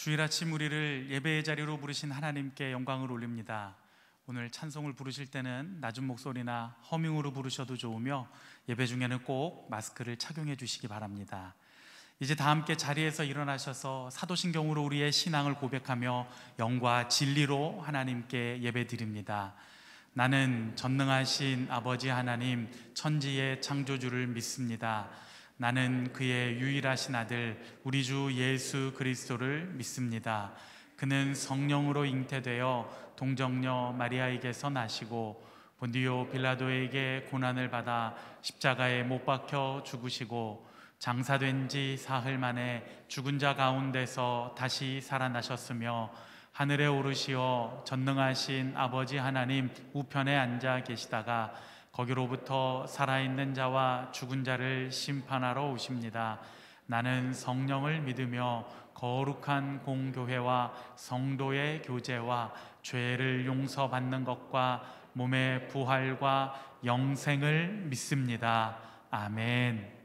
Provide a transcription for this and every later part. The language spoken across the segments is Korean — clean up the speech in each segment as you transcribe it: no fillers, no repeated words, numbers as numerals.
주일 아침 우리를 예배의 자리로 부르신 하나님께 영광을 올립니다. 오늘 찬송을 부르실 때는 낮은 목소리나 허밍으로 부르셔도 좋으며 예배 중에는 꼭 마스크를 착용해 주시기 바랍니다. 이제 다 함께 자리에서 일어나셔서 사도신경으로 우리의 신앙을 고백하며 영과 진리로 하나님께 예배드립니다. 나는 전능하신 아버지 하나님 천지의 창조주를 믿습니다. 나는 그의 유일하신 아들 우리 주 예수 그리스도를 믿습니다. 그는 성령으로 잉태되어 동정녀 마리아에게서 나시고 본디오 빌라도에게 고난을 받아 십자가에 못 박혀 죽으시고 장사된 지 사흘 만에 죽은 자 가운데서 다시 살아나셨으며 하늘에 오르시어 전능하신 아버지 하나님 우편에 앉아 계시다가 거기로부터 살아있는 자와 죽은 자를 심판하러 오십니다. 나는 성령을 믿으며 거룩한 공교회와 성도의 교제와 죄를 용서받는 것과 몸의 부활과 영생을 믿습니다. 아멘.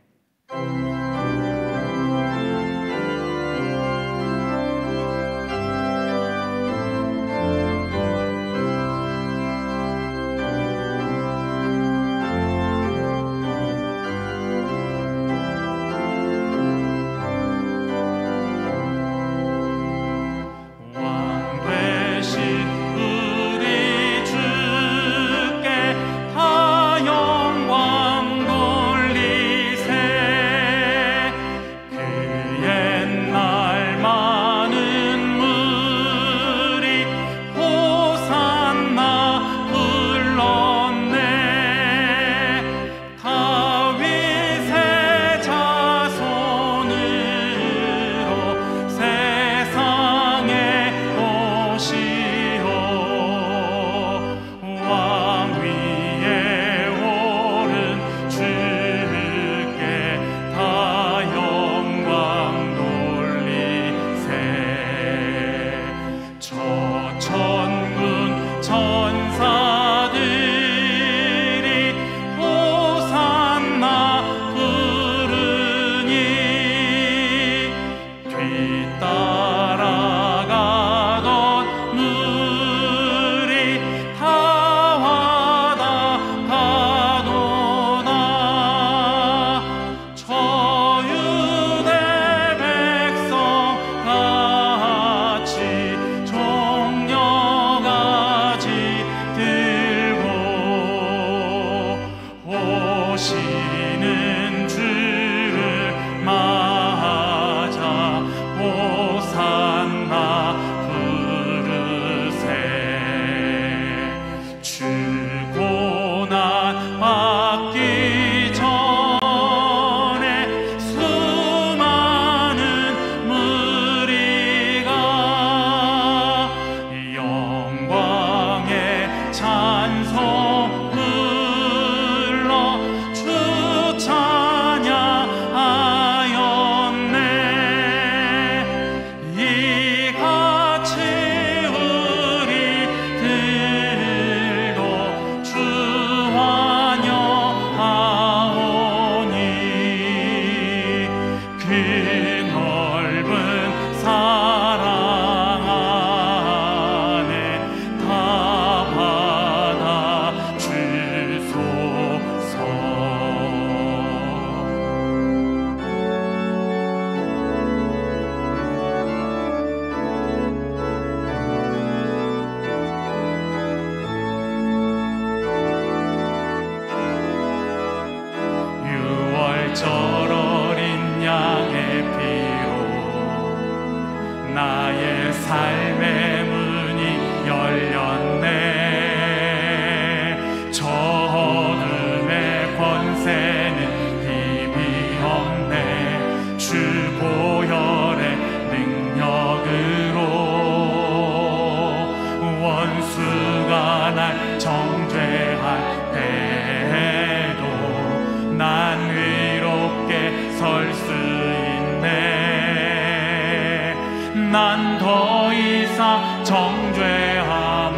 난 더 이상 정죄함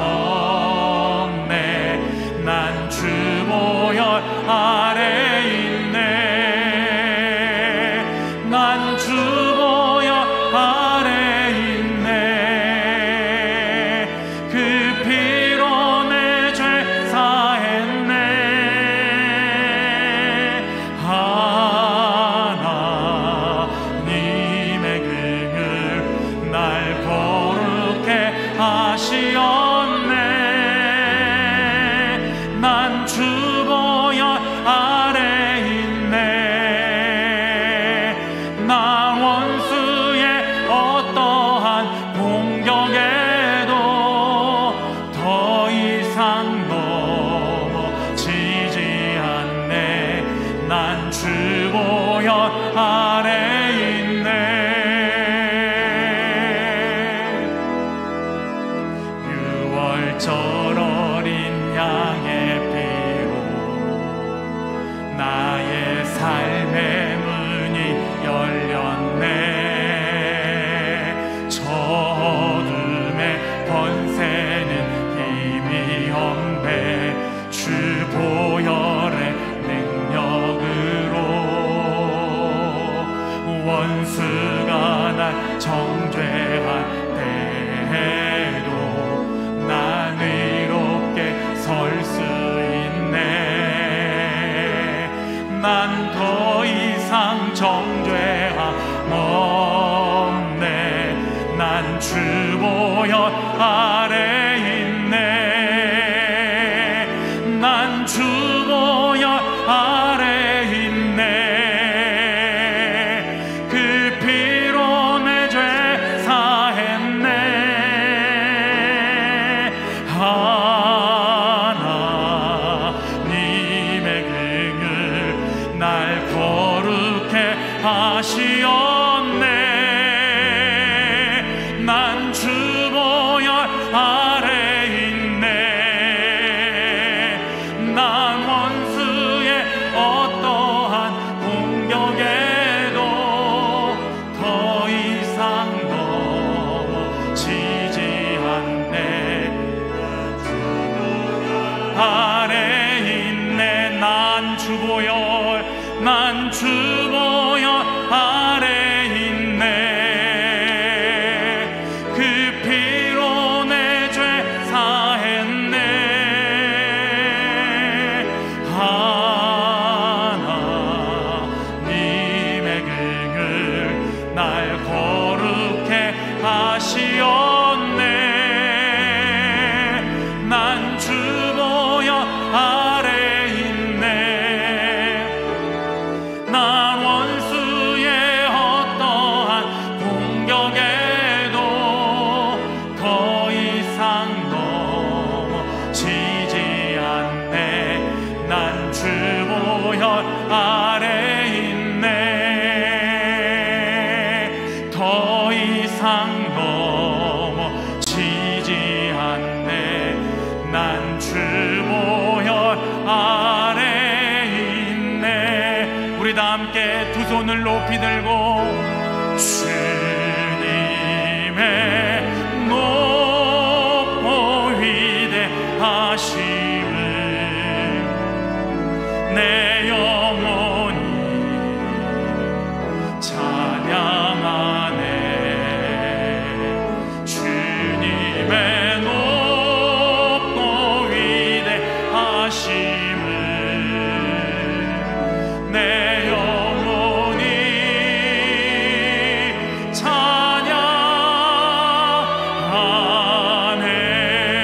없네. 난 주 보혈 아래 있네. 난 주 보혈 아래 있네. 주보혈 아래 있네. 유월절 어린 양의 피로 나의 삶의 문이 열렸네. 저 어둠의 권세는 힘이 없네. 주 보혈의 능력으로 원수가 날 정죄할 때에도 난 의롭게 설 수 있네. 난 더 이상 정죄함 없네. 난 주 보혈 아래 있네. 난 주 보혈 아래 있네. 그 피로 내 죄 사했네. 하나님의 긍휼 날 거룩해 하시었네. 난 주 보혈 아래 있네. 난 원수의 어떠한 공격에도 더 이상 넘어지지 않네. 아래 있네. 난 주 보혈, 난 주 보혈 아래 있네. 그 피로 내 죄 사했네. 하나님의 긍휼 날 거룩해 하시었네. 난 주 보혈 아래 있네. 난 원수의 어떠한 공격에도 더 이상 넘어지지 않네. 난 주 보혈 아래 있네. 더 이상 넘어지지 않네. 난 주 보혈 아래 있네. 우리 다 함께 두 손을 높이 들고 주님의 높고 위대하심을 내 영혼이 찬양하네. 주님의 높고 위대하심을 내 영혼이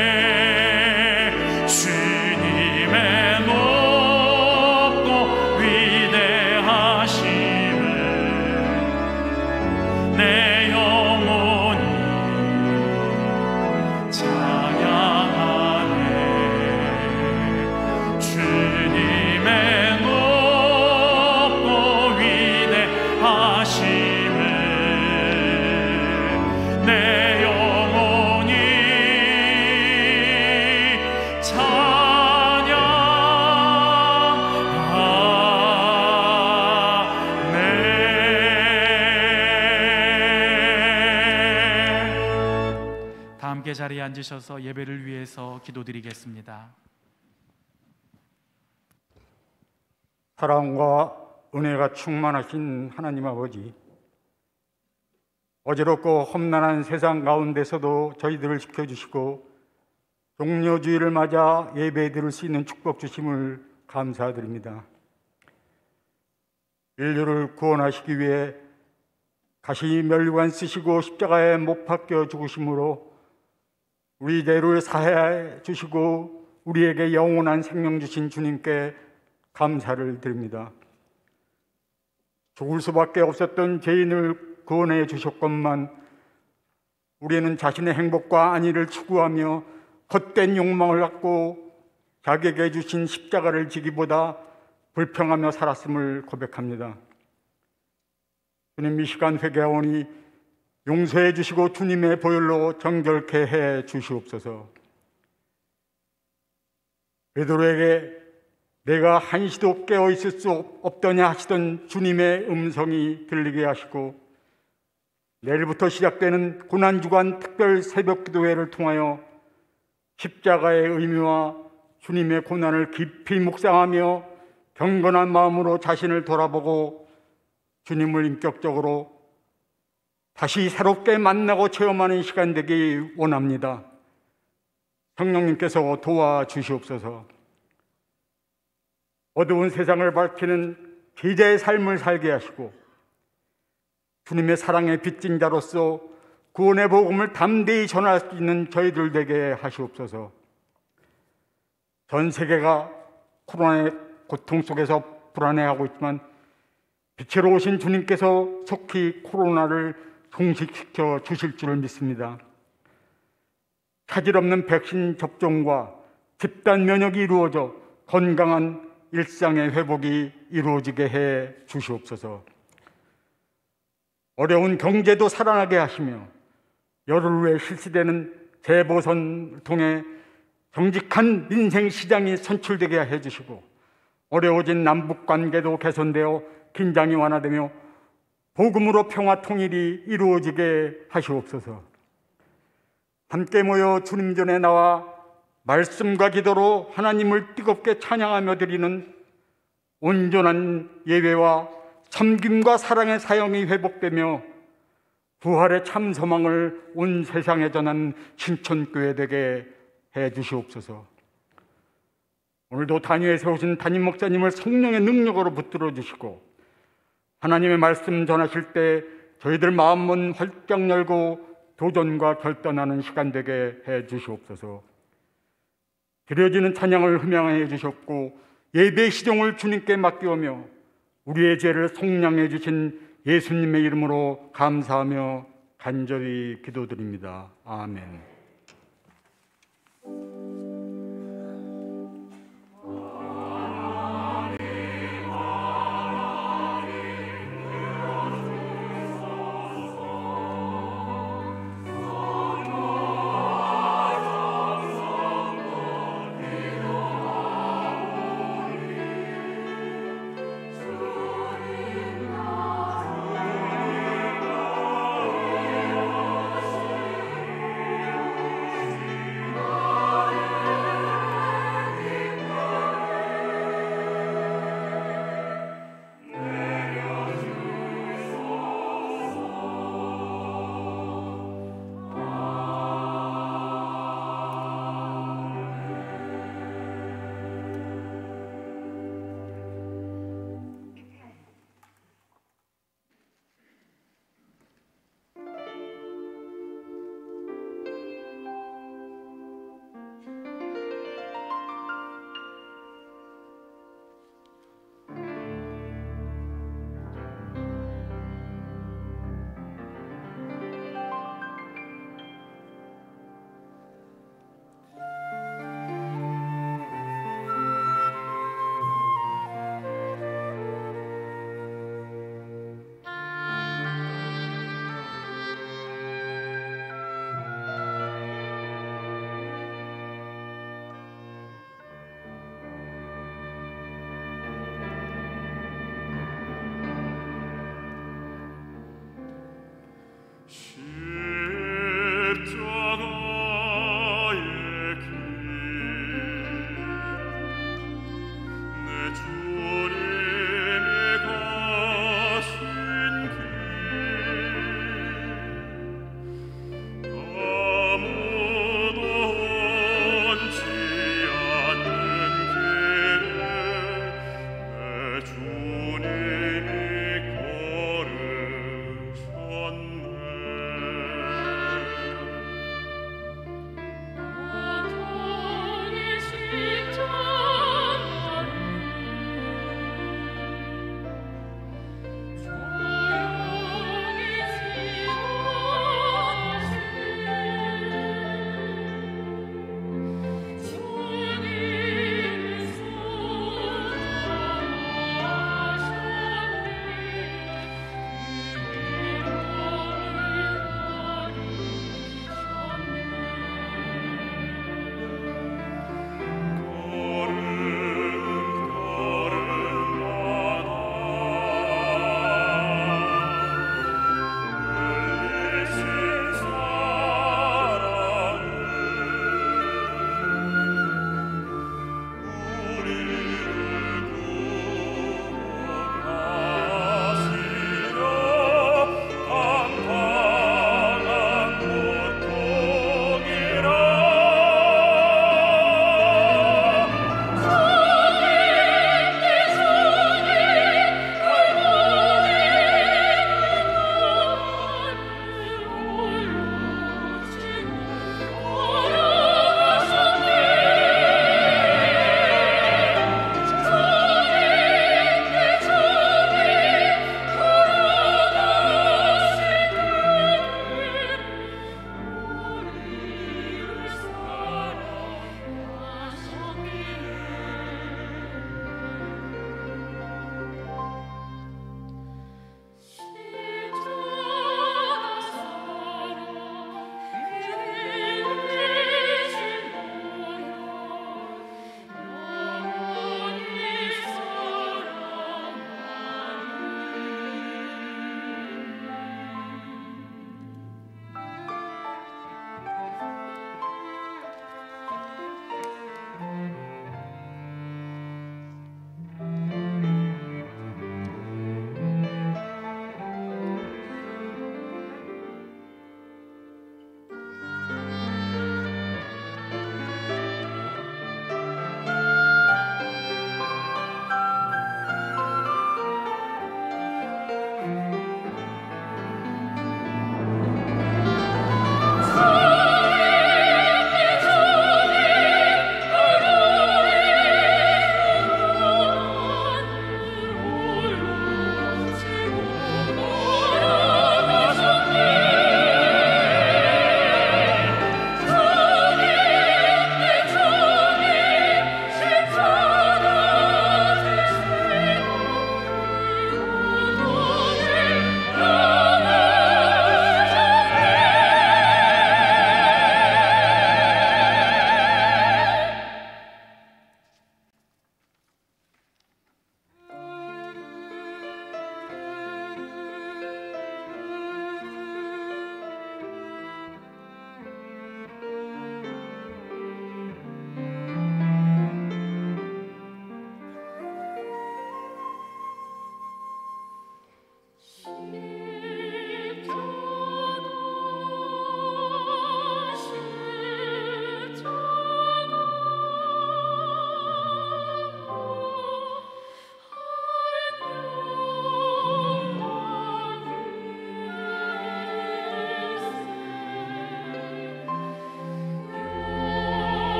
찬양하네. 주님의 높고 위대하심을 내 영혼이 찬양하네. 주님의 높고 위대하심을 내 영혼이 찬양하네. 다 함께 자리에 앉으셔서 예배를 위해서 기도드리겠습니다. 사랑과 은혜가 충만하신 하나님 아버지, 어지럽고 험난한 세상 가운데서도 저희들을 지켜주시고 종려주의를 맞아 예배 드릴 수 있는 축복 주심을 감사드립니다. 인류를 구원하시기 위해 가시 멸관 쓰시고 십자가에 못 박혀 죽으심으로 우리 죄를 사해 주시고 우리에게 영원한 생명 주신 주님께 감사를 드립니다. 죽을 수밖에 없었던 죄인을 구원해 주셨건만 우리는 자신의 행복과 안위를 추구하며 헛된 욕망을 갖고 자기에게 주신 십자가를 지기보다 불평하며 살았음을 고백합니다. 주님, 이 시간 회개하오니 용서해 주시고 주님의 보혈로 정결케 해 주시옵소서. 베드로에게 내가 한시도 깨어 있을 수 없더냐 하시던 주님의 음성이 들리게 하시고, 내일부터 시작되는 고난주간 특별 새벽 기도회를 통하여 십자가의 의미와 주님의 고난을 깊이 묵상하며 경건한 마음으로 자신을 돌아보고 주님을 인격적으로 다시 새롭게 만나고 체험하는 시간 되기 원합니다. 성령님께서 도와주시옵소서. 어두운 세상을 밝히는 제자의 삶을 살게 하시고 주님의 사랑에 빚진 자로서 구원의 복음을 담대히 전할 수 있는 저희들 되게 하시옵소서. 전 세계가 코로나의 고통 속에서 불안해하고 있지만 빛으로 오신 주님께서 속히 코로나를 종식시켜 주실 줄을 믿습니다. 차질 없는 백신 접종과 집단 면역이 이루어져 건강한 일상의 회복이 이루어지게 해 주시옵소서. 어려운 경제도 살아나게 하시며 열흘 후에 실시되는 재보선을 통해 정직한 민생 시장이 선출되게 해주시고, 어려워진 남북 관계도 개선되어 긴장이 완화되며 복음으로 평화 통일이 이루어지게 하시옵소서. 함께 모여 주님 전에 나와 말씀과 기도로 하나님을 뜨겁게 찬양하며 드리는 온전한 예배와 섬김과 사랑의 사역이 회복되며 부활의 참 소망을 온 세상에 전한 신천교회 되게 해 주시옵소서. 오늘도 단위에 세우신 담임 목사님을 성령의 능력으로 붙들어 주시고, 하나님의 말씀 전하실 때 저희들 마음문 활짝 열고 도전과 결단하는 시간 되게 해 주시옵소서. 드려지는 찬양을 흠양해 주셨고 예배 시종을 주님께 맡기오며 우리의 죄를 속량해 주신 예수님의 이름으로 감사하며 간절히 기도드립니다. 아멘.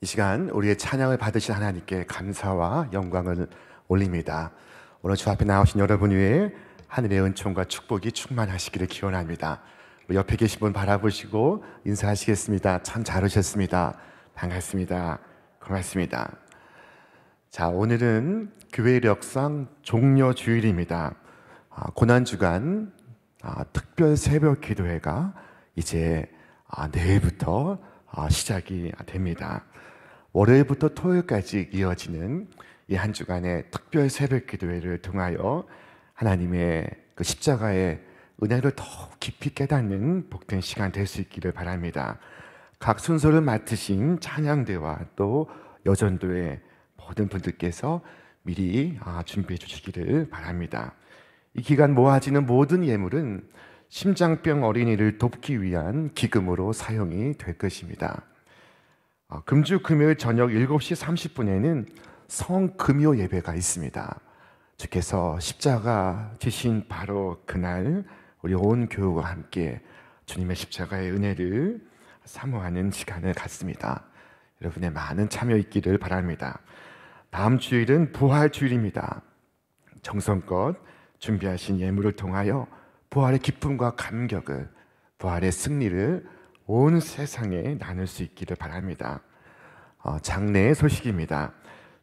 이 시간 우리의 찬양을 받으신 하나님께 감사와 영광을 올립니다. 오늘 주 앞에 나오신 여러분 위에 하늘의 은총과 축복이 충만하시기를 기원합니다. 옆에 계신 분 바라보시고 인사하시겠습니다. 참 잘 오셨습니다. 반갑습니다. 고맙습니다. 자, 오늘은 교회력상 종려 주일입니다. 고난주간 특별 새벽 기도회가 이제 내일부터 시작이 됩니다. 월요일부터 토요일까지 이어지는 이 한 주간의 특별 새벽 기도회를 통하여 하나님의 그 십자가의 은혜를 더욱 깊이 깨닫는 복된 시간 될 수 있기를 바랍니다. 각 순서를 맡으신 찬양대와 또 여전도의 모든 분들께서 미리 준비해 주시기를 바랍니다. 이 기간 모아지는 모든 예물은 심장병 어린이를 돕기 위한 기금으로 사용이 될 것입니다. 금주 금요일 저녁 7시 30분에는 성금요 예배가 있습니다. 주께서 십자가 지신 바로 그날 우리 온 교우와 함께 주님의 십자가의 은혜를 사모하는 시간을 갖습니다. 여러분의 많은 참여 있기를 바랍니다. 다음 주일은 부활 주일입니다. 정성껏 준비하신 예물을 통하여 부활의 기쁨과 감격을, 부활의 승리를 온 세상에 나눌 수 있기를 바랍니다. 장례의 소식입니다.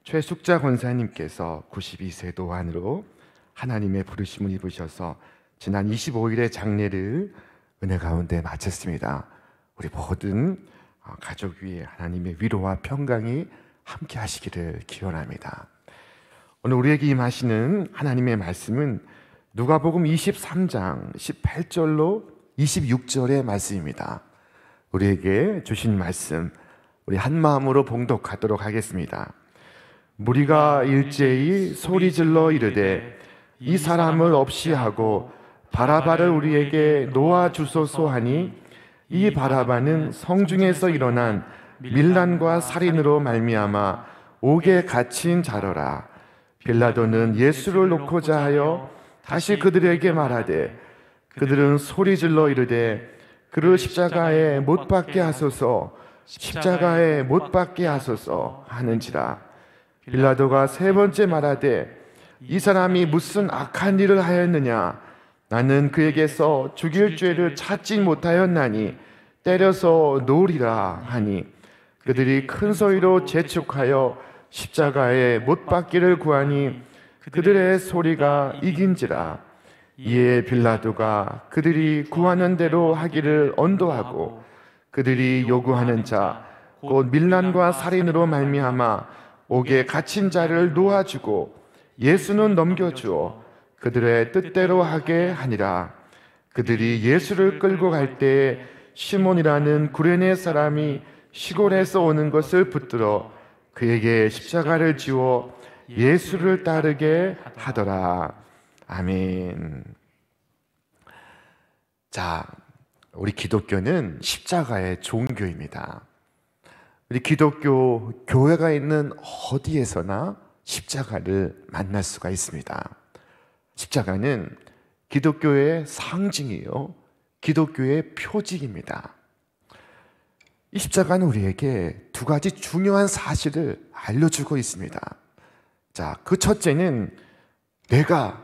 최숙자 권사님께서 92세 노안으로 하나님의 부르심을 입으셔서 지난 25일에 장례를 은혜 가운데 마쳤습니다. 우리 모든 가족 위에 하나님의 위로와 평강이 함께 하시기를 기원합니다. 오늘 우리에게 임하시는 하나님의 말씀은 누가복음 23장 18절로 26절의 말씀입니다. 우리에게 주신 말씀 우리 한 마음으로 봉독하도록 하겠습니다. 무리가 일제히 소리질러 이르되 이 사람을 없이 하고 바라바를 우리에게 놓아 주소서 하니 이 바라바는 성중에서 일어난 밀란과 살인으로 말미암아 옥에 갇힌 자로라. 빌라도는 예수를 놓고자 하여 다시 그들에게 말하되 그들은 소리질러 이르되 그를 십자가에 못 박게 하소서, 십자가에 못 박게 하소서 하는지라. 빌라도가 세 번째 말하되 이 사람이 무슨 악한 일을 하였느냐? 나는 그에게서 죽일 죄를 찾지 못하였나니 때려서 놓으리라 하니 그들이 큰 소리로 재촉하여 십자가에 못 박기를 구하니 그들의 소리가 이긴지라. 이에 빌라도가 그들이 구하는 대로 하기를 언도하고 그들이 요구하는 자 곧 밀란과 살인으로 말미암아 옥에 갇힌 자를 놓아주고 예수는 넘겨주어 그들의 뜻대로 하게 하니라. 그들이 예수를 끌고 갈 때에 시몬이라는 구레네 사람이 시골에서 오는 것을 붙들어 그에게 십자가를 지워 예수를 따르게 하더라. 아멘. 자, 우리 기독교는 십자가의 종교입니다. 우리 기독교 교회가 있는 어디에서나 십자가를 만날 수가 있습니다. 십자가는 기독교의 상징이요, 기독교의 표징입니다. 이 십자가는 우리에게 두 가지 중요한 사실을 알려주고 있습니다. 자, 그 첫째는 내가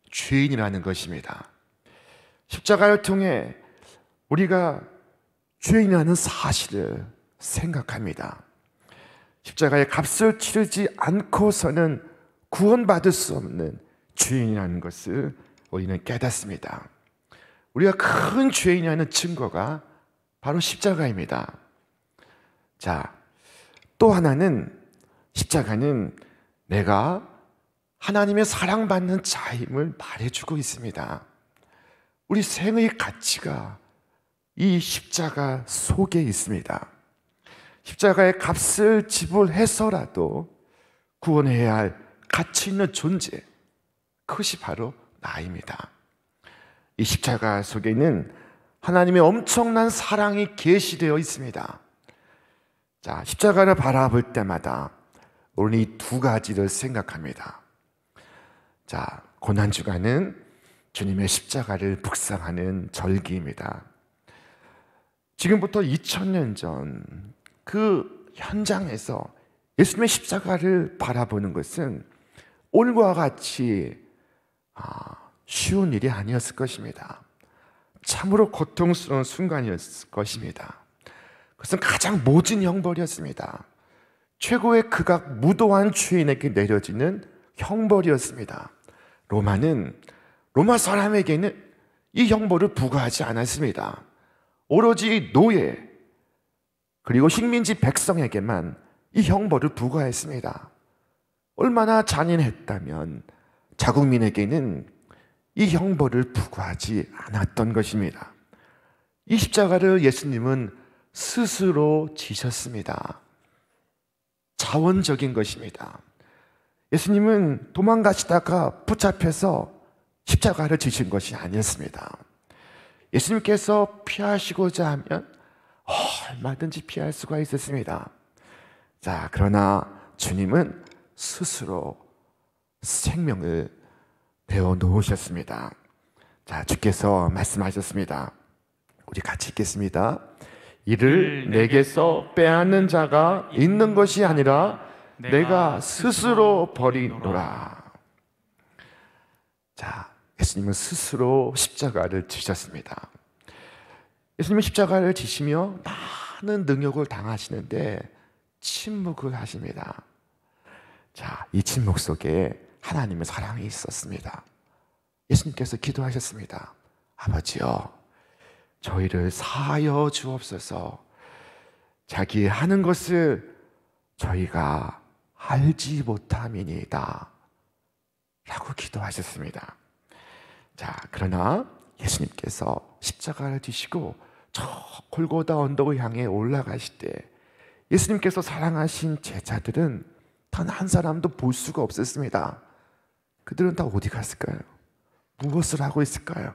죄인이라는 것입니다. 십자가를 통해 우리가 죄인이라는 사실을 생각합니다. 십자가의 값을 치르지 않고서는 구원받을 수 없는 죄인이라는 것을 우리는 깨닫습니다. 우리가 큰 죄인이라는 증거가 바로 십자가입니다. 자, 또 하나는 십자가는 내가 하나님의 사랑받는 자임을 말해주고 있습니다. 우리 생의 가치가 이 십자가 속에 있습니다. 십자가의 값을 지불해서라도 구원해야 할 가치 있는 존재, 그것이 바로 나입니다. 이 십자가 속에는 하나님의 엄청난 사랑이 계시되어 있습니다. 자, 십자가를 바라볼 때마다 우리는 이 두 가지를 생각합니다. 자, 고난주간은 주님의 십자가를 묵상하는 절기입니다. 지금부터 2000년 전 그 현장에서 예수님의 십자가를 바라보는 것은 오늘과 같이 쉬운 일이 아니었을 것입니다. 참으로 고통스러운 순간이었을 것입니다. 그것은 가장 모진 형벌이었습니다. 최고의 극악 무도한 죄인에게 내려지는 형벌이었습니다. 로마 사람에게는 이 형벌을 부과하지 않았습니다. 오로지 노예 그리고 식민지 백성에게만 이 형벌을 부과했습니다. 얼마나 잔인했다면 자국민에게는 이 형벌을 부과하지 않았던 것입니다. 이 십자가를 예수님은 스스로 지셨습니다. 자원적인 것입니다. 예수님은 도망가시다가 붙잡혀서 십자가를 지신 것이 아니었습니다. 예수님께서 피하시고자 하면 얼마든지 피할 수가 있었습니다. 자, 그러나 주님은 스스로 생명을 내어 놓으셨습니다. 자, 주께서 말씀하셨습니다. 우리 같이 읽겠습니다. 이를 내게서 빼앗는 자가 있는 것이 아니라 내가 스스로 버리노라. 자, 예수님은 스스로 십자가를 지셨습니다. 예수님은 십자가를 지시며 많은 능욕을 당하시는데 침묵을 하십니다. 자, 이 침묵 속에 하나님의 사랑이 있었습니다. 예수님께서 기도하셨습니다. 아버지여, 저희를 사하여 주옵소서. 자기 하는 것을 저희가 알지 못함이니이다 라고 기도하셨습니다. 자, 그러나 예수님께서 십자가를 지시고 저 골고다 언덕을 향해 올라가실 때 예수님께서 사랑하신 제자들은 단 한 사람도 볼 수가 없었습니다. 그들은 다 어디 갔을까요? 무엇을 하고 있을까요?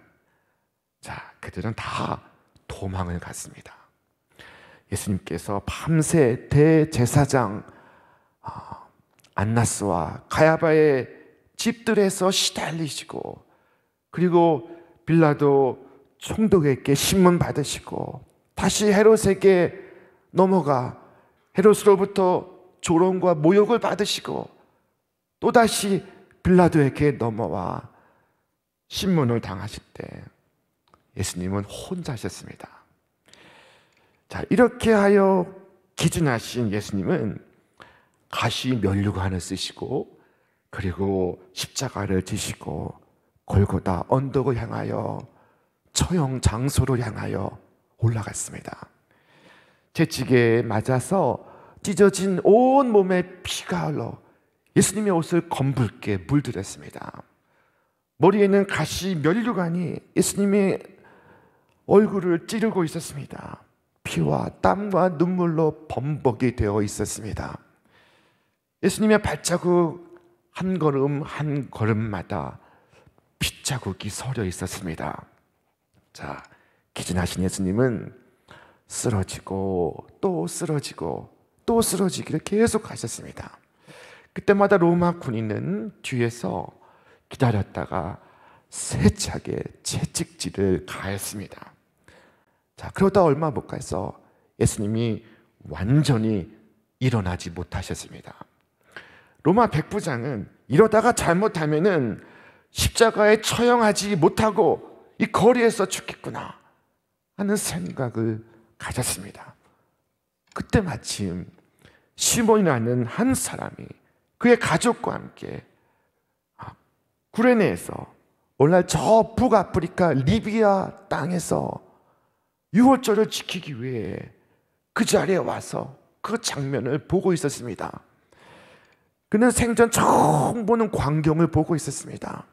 자, 그들은 다 도망을 갔습니다. 예수님께서 밤새 대제사장 안나스와 가야바의 집들에서 시달리시고, 그리고 빌라도 총독에게 신문 받으시고, 다시 헤롯에게 넘어가 헤롯으로부터 조롱과 모욕을 받으시고, 또다시 빌라도에게 넘어와 신문을 당하실 때 예수님은 혼자셨습니다. 자, 이렇게 하여 기준하신 예수님은 가시 면류관을 쓰시고, 그리고 십자가를 지시고 골고다 언덕을 향하여 처형 장소를 향하여 올라갔습니다. 채찍에 맞아서 찢어진 온 몸에 피가 흘러 예수님의 옷을 검붉게 물들였습니다. 머리에는 가시 면류관이 예수님의 얼굴을 찌르고 있었습니다. 피와 땀과 눈물로 범벅이 되어 있었습니다. 예수님의 발자국 한 걸음 한 걸음마다 핏자국이 서려 있었습니다. 자, 기진하신 예수님은 쓰러지고 또 쓰러지고 또 쓰러지기를 계속 하셨습니다. 그때마다 로마 군인은 뒤에서 기다렸다가 세차게 채찍질을 가했습니다. 자, 그러다 얼마 못 가서 예수님이 완전히 일어나지 못하셨습니다. 로마 백부장은 이러다가 잘못하면은 십자가에 처형하지 못하고 이 거리에서 죽겠구나 하는 생각을 가졌습니다. 그때 마침 시몬이라는 한 사람이 그의 가족과 함께 구레네에서 오늘날 저 북아프리카 리비아 땅에서 유월절을 지키기 위해 그 자리에 와서 그 장면을 보고 있었습니다. 그는 생전 처음 보는 광경을 보고 있었습니다.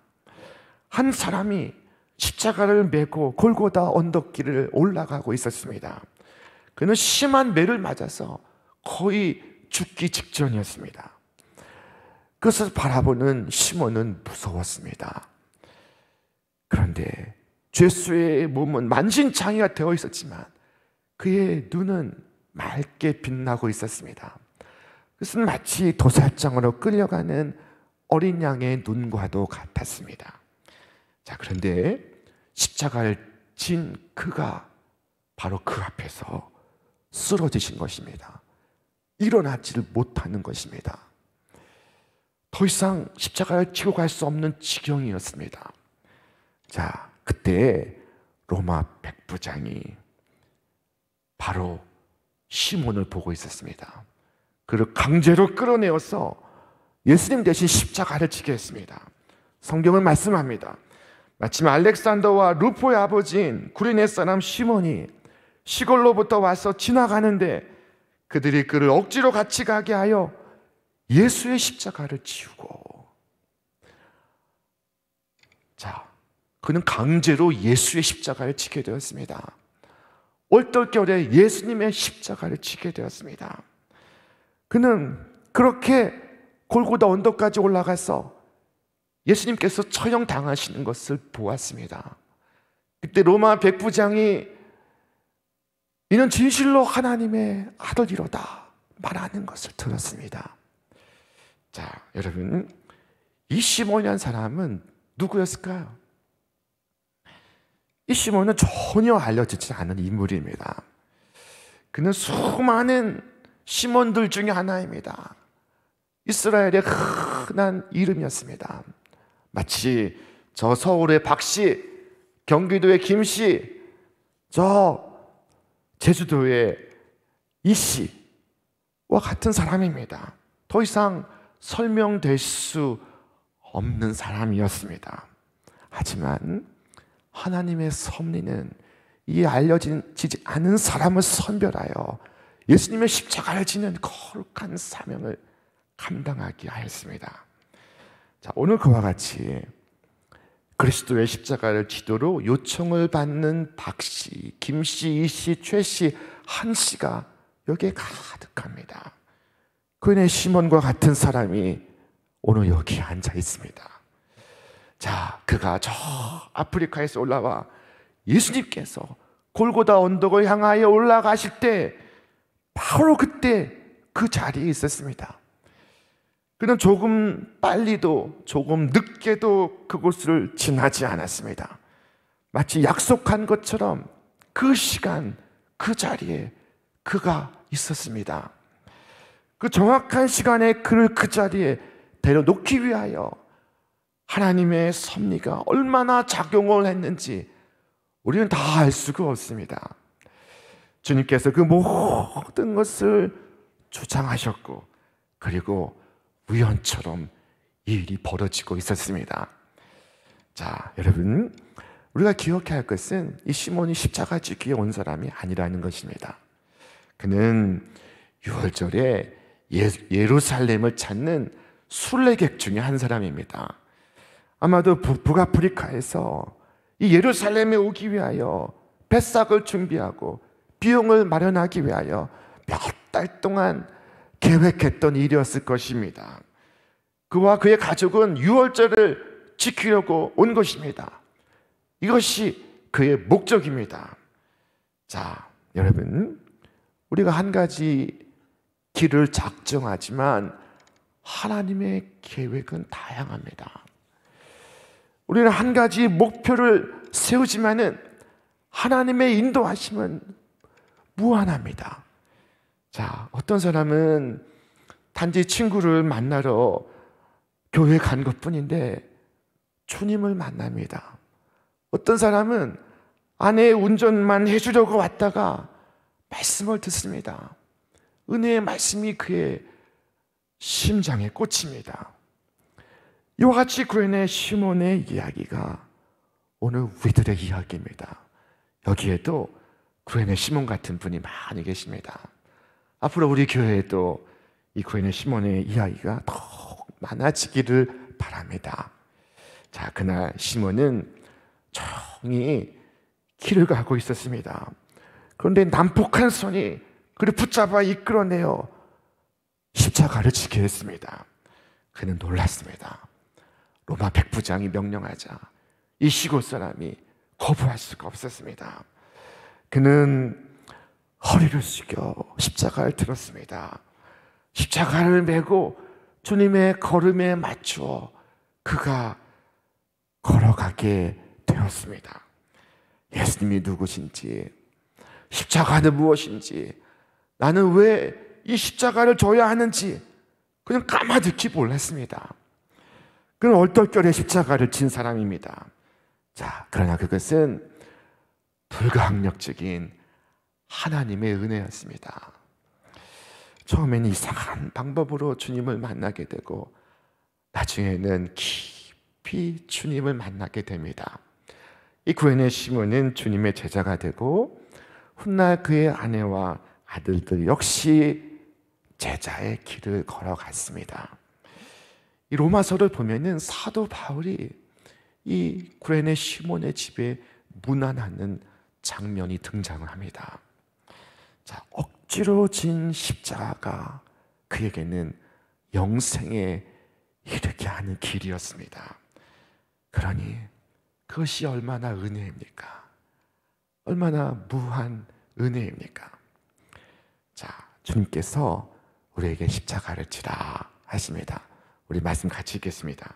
한 사람이 십자가를 메고 골고다 언덕길을 올라가고 있었습니다. 그는 심한 매를 맞아서 거의 죽기 직전이었습니다. 그것을 바라보는 시몬은 무서웠습니다. 그런데 죄수의 몸은 만신창이가 되어 있었지만 그의 눈은 맑게 빛나고 있었습니다. 그것은 마치 도살장으로 끌려가는 어린 양의 눈과도 같았습니다. 자, 그런데 십자가를 진 그가 바로 그 앞에서 쓰러지신 것입니다. 일어나지를 못하는 것입니다. 더 이상 십자가를 지고 갈 수 없는 지경이었습니다. 자, 그때 로마 백부장이 바로 시몬을 보고 있었습니다. 그를 강제로 끌어내어서 예수님 대신 십자가를 지게 했습니다. 성경은 말씀합니다. 마침 알렉산더와 루포의 아버지인 구레네 사람 시몬이 시골로부터 와서 지나가는데 그들이 그를 억지로 같이 가게 하여 예수의 십자가를 지우고, 자, 그는 강제로 예수의 십자가를 지게 되었습니다. 얼떨결에 예수님의 십자가를 지게 되었습니다. 그는 그렇게 골고다 언덕까지 올라가서 예수님께서 처형당하시는 것을 보았습니다. 그때 로마 백부장이 이는 진실로 하나님의 아들이로다 말하는 것을 들었습니다. 자, 여러분, 이 시몬이라는 사람은 누구였을까요? 이 시몬은 전혀 알려지지 않은 인물입니다. 그는 수많은 시몬들 중에 하나입니다. 이스라엘의 흔한 이름이었습니다. 마치 저 서울의 박씨, 경기도의 김씨, 저 제주도의 이씨와 같은 사람입니다. 더 이상 설명될 수 없는 사람이었습니다. 하지만 하나님의 섭리는 이 알려지지 않은 사람을 선별하여 예수님의 십자가를 지는 거룩한 사명을 감당하게 하였습니다. 자, 오늘 그와 같이 그리스도의 십자가를 지도로 요청을 받는 박씨, 김씨, 이씨, 최씨, 한씨가 여기에 가득합니다. 그의 시몬과 같은 사람이 오늘 여기 앉아 있습니다. 자, 그가 저 아프리카에서 올라와 예수님께서 골고다 언덕을 향하여 올라가실 때 바로 그때 그 자리에 있었습니다. 그는 조금 빨리도 조금 늦게도 그곳을 지나지 않았습니다. 마치 약속한 것처럼 그 시간 그 자리에 그가 있었습니다. 그 정확한 시간에 그를 그 자리에 데려놓기 위하여 하나님의 섭리가 얼마나 작용을 했는지 우리는 다 알 수가 없습니다. 주님께서 그 모든 것을 주장하셨고, 그리고 우연처럼 이 일이 벌어지고 있었습니다. 자, 여러분, 우리가 기억해야 할 것은 이 시몬이 십자가 지기에 온 사람이 아니라는 것입니다. 그는 6월절에 예루살렘을 찾는 순례객 중에 한 사람입니다. 아마도 북아프리카에서 이 예루살렘에 오기 위하여 뱃삭을 준비하고 비용을 마련하기 위하여 몇 달 동안 계획했던 일이었을 것입니다. 그와 그의 가족은 6월절을 지키려고 온 것입니다. 이것이 그의 목적입니다. 자, 여러분, 우리가 한 가지 길을 작정하지만 하나님의 계획은 다양합니다. 우리는 한 가지 목표를 세우지만은 하나님의 인도하심은 무한합니다. 자, 어떤 사람은 단지 친구를 만나러 교회 간 것뿐인데 주님을 만납니다. 어떤 사람은 아내의 운전만 해주려고 왔다가 말씀을 듣습니다. 은혜의 말씀이 그의 심장에 꽂힙니다. 이와 같이 구레네 시몬의 이야기가 오늘 우리들의 이야기입니다. 여기에도 구레네 시몬 같은 분이 많이 계십니다. 앞으로 우리 교회에도 이 구레네 시몬의 이야기가 더 많아지기를 바랍니다. 자, 그날 시몬은 조용히 길을 가고 있었습니다. 그런데 난폭한 손이 그를 붙잡아 이끌어내어 십자가를 지게 했습니다. 그는 놀랐습니다. 로마 백부장이 명령하자 이 시골 사람이 거부할 수가 없었습니다. 그는 허리를 숙여 십자가를 들었습니다. 십자가를 메고 주님의 걸음에 맞추어 그가 걸어가게 되었습니다. 예수님이 누구신지, 십자가는 무엇인지, 나는 왜 이 십자가를 져야 하는지 그냥 까마득히 몰랐습니다. 그는 얼떨결에 십자가를 진 사람입니다. 자, 그러나 그것은 불가항력적인 하나님의 은혜였습니다. 처음에는 이상한 방법으로 주님을 만나게 되고 나중에는 깊이 주님을 만나게 됩니다. 이 구레네 시몬은 주님의 제자가 되고 훗날 그의 아내와 아들들 역시 제자의 길을 걸어갔습니다. 이 로마서를 보면은 사도 바울이 이 구레네 시몬의 집에 문안하는 장면이 등장을 합니다. 자, 억지로 진 십자가가 그에게는 영생에 이르게 하는 길이었습니다. 그러니 그것이 얼마나 은혜입니까? 얼마나 무한 은혜입니까? 자, 주님께서 우리에게 십자가를 지라 하십니다. 우리 말씀 같이 읽겠습니다.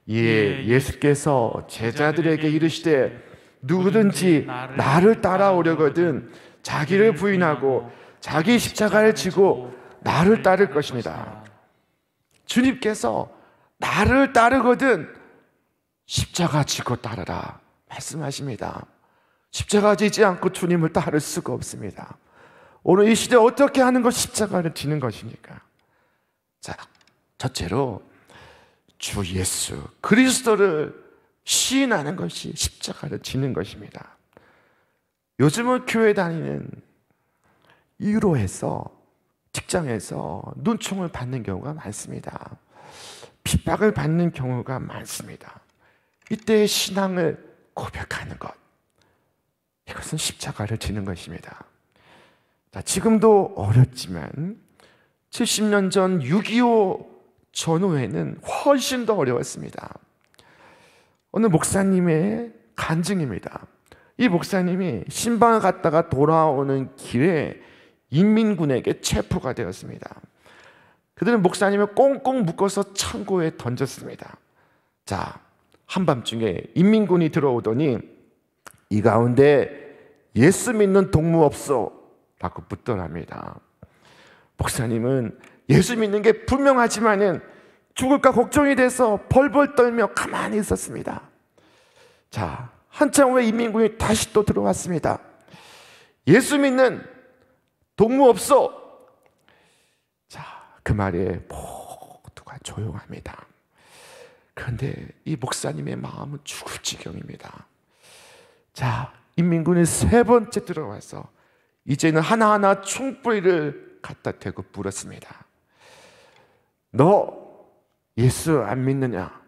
예수께서 제자들에게 이르시되 누구든지 나를 따라오려거든 자기를 부인하고 자기 십자가를 지고 나를 따를 것입니다. 주님께서 나를 따르거든 십자가 지고 따르라 말씀하십니다. 십자가 지지 않고 주님을 따를 수가 없습니다. 오늘 이 시대에 어떻게 하는 것 십자가를 지는 것입니까? 자, 첫째로 주 예수 그리스도를 시인하는 것이 십자가를 지는 것입니다. 요즘은 교회 다니는 이유로 해서 직장에서 눈총을 받는 경우가 많습니다. 핍박을 받는 경우가 많습니다. 이때 신앙을 고백하는 것, 이것은 십자가를 지는 것입니다. 자, 지금도 어렵지만 70년 전 6.25 전후에는 훨씬 더 어려웠습니다. 어느 목사님의 간증입니다. 이 목사님이 신방을 갔다가 돌아오는 길에 인민군에게 체포가 되었습니다. 그들은 목사님을 꽁꽁 묶어서 창고에 던졌습니다. 자, 한밤중에 인민군이 들어오더니 이 가운데 예수 믿는 동무 없소? 라고 묻더랍니다. 목사님은 예수 믿는 게 분명하지만은 죽을까 걱정이 돼서 벌벌 떨며 가만히 있었습니다. 자, 한참 후에 인민군이 다시 또 들어왔습니다. 예수 믿는 동무 없소? 자, 그 말에 모두가 조용합니다. 그런데 이 목사님의 마음은 죽을 지경입니다. 자, 인민군이 세 번째 들어와서 이제는 하나하나 총뿌리를 갖다 대고 물었습니다. 너 예수 안 믿느냐?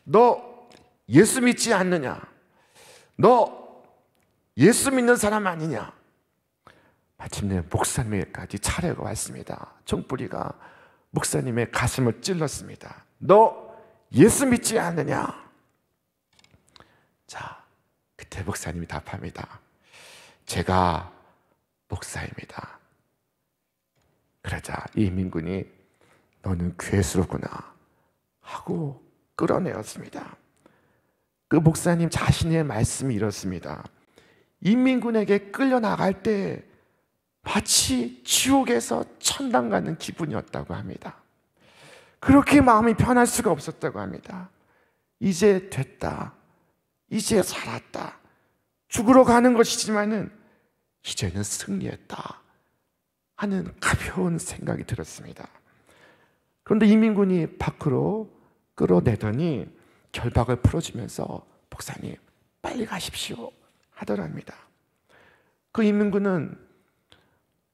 너 예수 믿지 않느냐? 너 예수 믿는 사람 아니냐? 마침내 목사님에게까지 차례가 왔습니다. 총뿌리가 목사님의 가슴을 찔렀습니다. 너 예수 믿지 않느냐? 자, 그때 목사님이 답합니다. 제가 목사입니다. 그러자 이 민군이 너는 괴수로구나 하고 끌어내었습니다. 그 목사님 자신의 말씀이 이렇습니다. 인민군에게 끌려나갈 때 마치 지옥에서 천당 가는 기분이었다고 합니다. 그렇게 마음이 편할 수가 없었다고 합니다. 이제 됐다. 이제 살았다. 죽으러 가는 것이지만은 이제는 승리했다 하는 가벼운 생각이 들었습니다. 그런데 인민군이 밖으로 끌어내더니 결박을 풀어주면서 목사님 빨리 가십시오 하더랍니다. 그 인민군은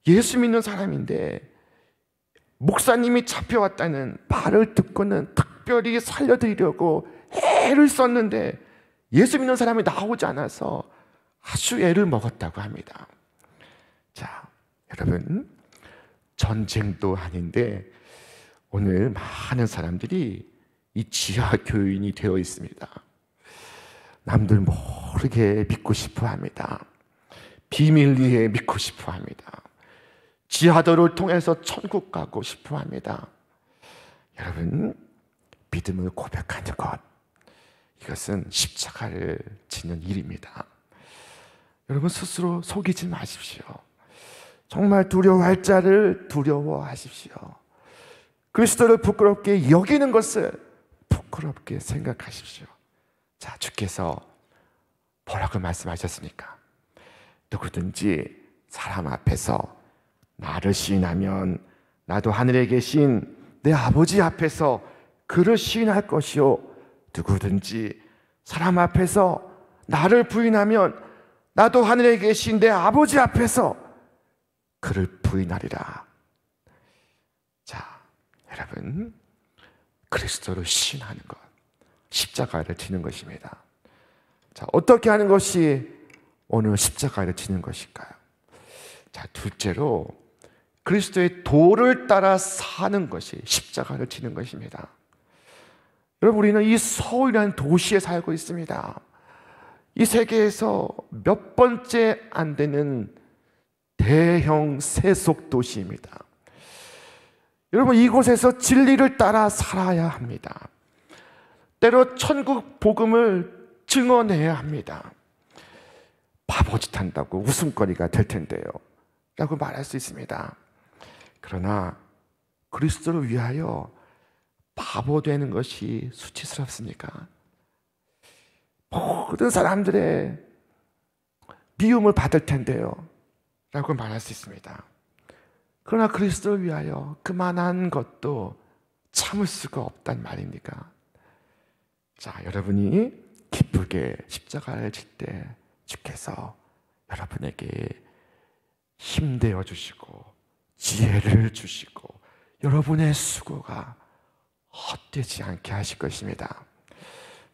예수 믿는 사람인데 목사님이 잡혀왔다는 말을 듣고는 특별히 살려드리려고 애를 썼는데 예수 믿는 사람이 나오지 않아서 아주 애를 먹었다고 합니다. 자, 여러분, 전쟁도 아닌데 오늘 많은 사람들이 이 지하 교인이 되어 있습니다. 남들 모르게 믿고 싶어 합니다. 비밀리에 믿고 싶어 합니다. 지하도를 통해서 천국 가고 싶어 합니다. 여러분, 믿음을 고백하는 것, 이것은 십자가를 지는 일입니다. 여러분 스스로 속이지 마십시오. 정말 두려워할 자를 두려워하십시오. 그리스도를 부끄럽게 여기는 것을 부끄럽게 생각하십시오. 자, 주께서 뭐라고 말씀하셨습니까? 누구든지 사람 앞에서 나를 시인하면 나도 하늘에 계신 내 아버지 앞에서 그를 시인할 것이요, 누구든지 사람 앞에서 나를 부인하면 나도 하늘에 계신 내 아버지 앞에서 그를 부인하리라. 자, 여러분, 그리스도를 시인하는 것, 십자가를 지는 것입니다. 자, 어떻게 하는 것이 오늘 십자가를 지는 것일까요? 자, 둘째로 그리스도의 도를 따라 사는 것이 십자가를 지는 것입니다. 여러분, 우리는 이 서울이라는 도시에 살고 있습니다. 이 세계에서 몇 번째 안 되는 대형 세속 도시입니다. 여러분, 이곳에서 진리를 따라 살아야 합니다. 때로 천국 복음을 증언해야 합니다. 바보짓 한다고 웃음거리가 될 텐데요 라고 말할 수 있습니다. 그러나 그리스도를 위하여 바보 되는 것이 수치스럽습니까? 모든 사람들의 미움을 받을 텐데요 라고 말할 수 있습니다. 그러나 그리스도를 위하여 그만한 것도 참을 수가 없단 말입니까? 자, 여러분이 기쁘게 십자가를 질 때 주께서 여러분에게 힘내어 주시고 지혜를 주시고 여러분의 수고가 헛되지 않게 하실 것입니다.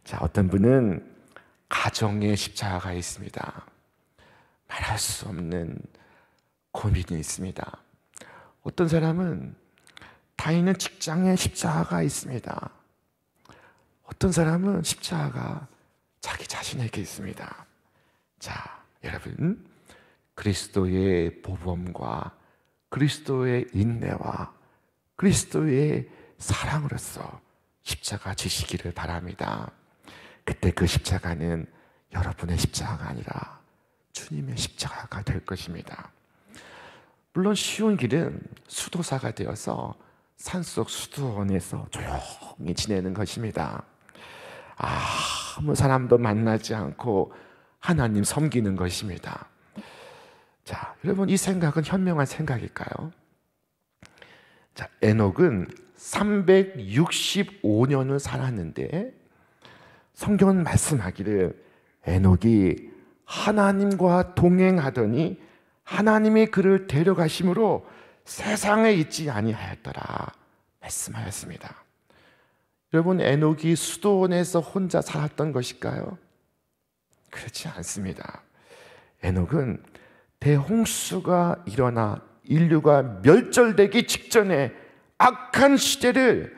자, 어떤 분은 가정에 십자가가 있습니다. 말할 수 없는 고민이 있습니다. 어떤 사람은 다니는 직장에 십자가가 있습니다. 어떤 사람은 십자가가 자기 자신에게 있습니다. 자, 여러분, 그리스도의 보범과 그리스도의 인내와 그리스도의 사랑으로서 십자가 지시기를 바랍니다. 그때 그 십자가는 여러분의 십자가가 아니라 주님의 십자가가 될 것입니다. 물론 쉬운 길은 수도사가 되어서 산속 수도원에서 조용히 지내는 것입니다. 아무 사람도 만나지 않고 하나님 섬기는 것입니다. 자, 여러분, 이 생각은 현명한 생각일까요? 자, 에녹은 365년을 살았는데 성경은 말씀하기를 에녹이 하나님과 동행하더니 하나님이 그를 데려가심으로 세상에 있지 아니하였더라 말씀하였습니다. 여러분, 에녹이 수도원에서 혼자 살았던 것일까요? 그렇지 않습니다. 에녹은 대홍수가 일어나 인류가 멸절되기 직전에 악한 시대를